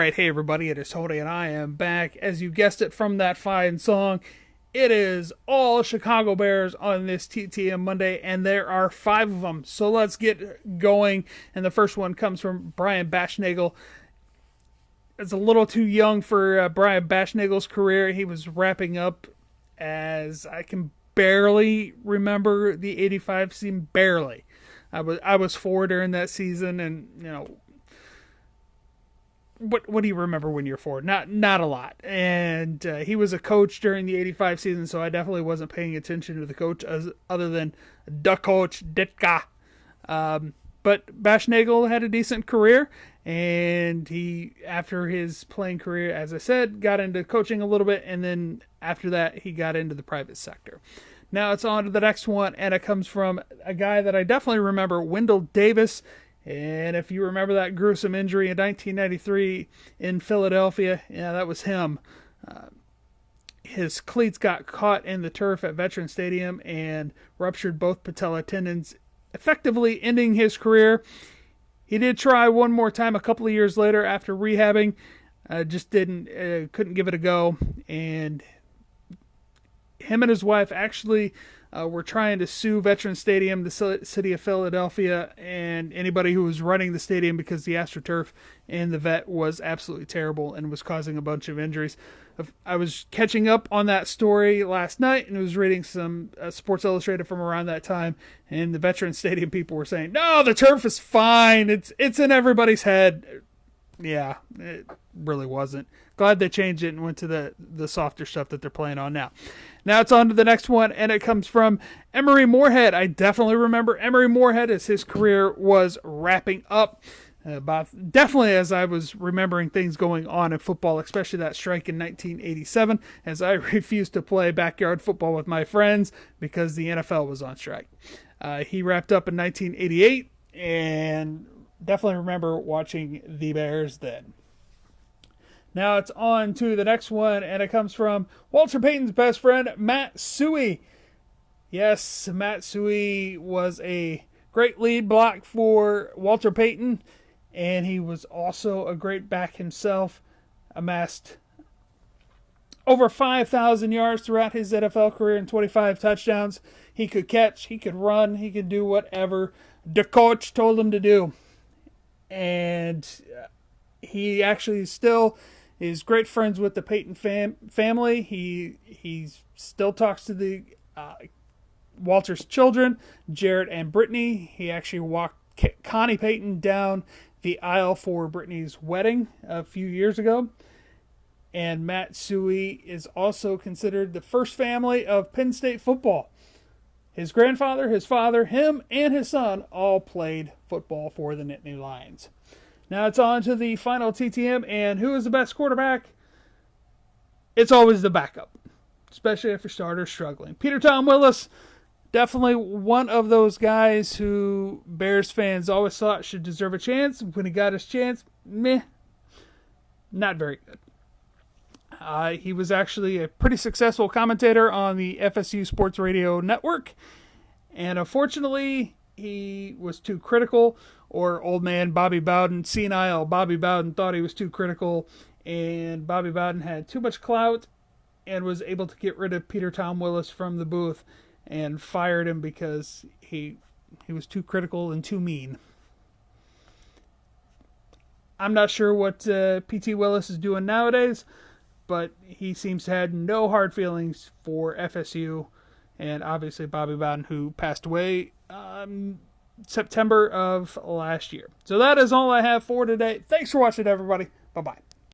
Alright, hey everybody, it is Tony and I am back. As you guessed it from that fine song, it is all Chicago Bears on this TTM Monday, and there are 5 of them. So let's get going. And the first one comes from Brian Bashnagel. It's a little too young for Brian Bashnagel's career. He was wrapping up, as I can barely remember the 85 season. Barely. I was 4 during that season, and what do you remember when you're 4? Not a lot. And he was a coach during the 85 season, so I definitely wasn't paying attention to the coach other than the coach Ditka. But Bashnagel had a decent career, and he, after his playing career, as I said, got into coaching a little bit, and then after that he got into the private sector. Now it's on to the next one, and it comes from a guy that I definitely remember, Wendell Davis. And if you remember that gruesome injury in 1993 in Philadelphia, yeah, that was him. His cleats got caught in the turf at Veterans Stadium and ruptured both patella tendons, effectively ending his career. He did try one more time a couple of years later after rehabbing, just couldn't give it a go. And him and his wife actually were trying to sue Veterans Stadium, the city of Philadelphia, and anybody who was running the stadium, because the AstroTurf and the vet was absolutely terrible and was causing a bunch of injuries. I was catching up on that story last night and was reading some Sports Illustrated from around that time, and the Veterans Stadium people were saying, no, the turf is fine. It's in everybody's head. Yeah, it really wasn't. Glad they changed it and went to the softer stuff that they're playing on now. Now it's on to the next one, and it comes from Emery Moorhead. I definitely remember Emery Moorhead as his career was wrapping up. Definitely as I was remembering things going on in football, especially that strike in 1987, as I refused to play backyard football with my friends because the NFL was on strike. He wrapped up in 1988, and definitely remember watching the Bears then. Now it's on to the next one, and it comes from Walter Payton's best friend, Matt Suhey. Yes, Matt Suhey was a great lead block for Walter Payton, and he was also a great back himself. Amassed over 5,000 yards throughout his NFL career and 25 touchdowns. He could catch, he could run, he could do whatever the coach told him to do. And he actually still is great friends with the Payton family. He still talks to the Walter's children, Jared and Brittany. He actually walked Connie Payton down the aisle for Brittany's wedding a few years ago. And Matt Suhey is also considered the first family of Penn State football. His grandfather, his father, him, and his son all played football for the Nittany Lions. Now it's on to the final TTM, and who is the best quarterback? It's always the backup, especially if your starter's struggling. Peter Tom Willis, definitely one of those guys who Bears fans always thought should deserve a chance. When he got his chance, not very good. He was actually a pretty successful commentator on the FSU Sports Radio Network, and unfortunately, he was too critical, or old man Bobby Bowden, senile Bobby Bowden, thought he was too critical, and Bobby Bowden had too much clout and was able to get rid of Peter Tom Willis from the booth and fired him because he was too critical and too mean. I'm not sure what P.T. Willis is doing nowadays, but he seems to have no hard feelings for FSU, and obviously Bobby Bowden, who passed away September of last year. So that is all I have for today. Thanks for watching, everybody. Bye-bye.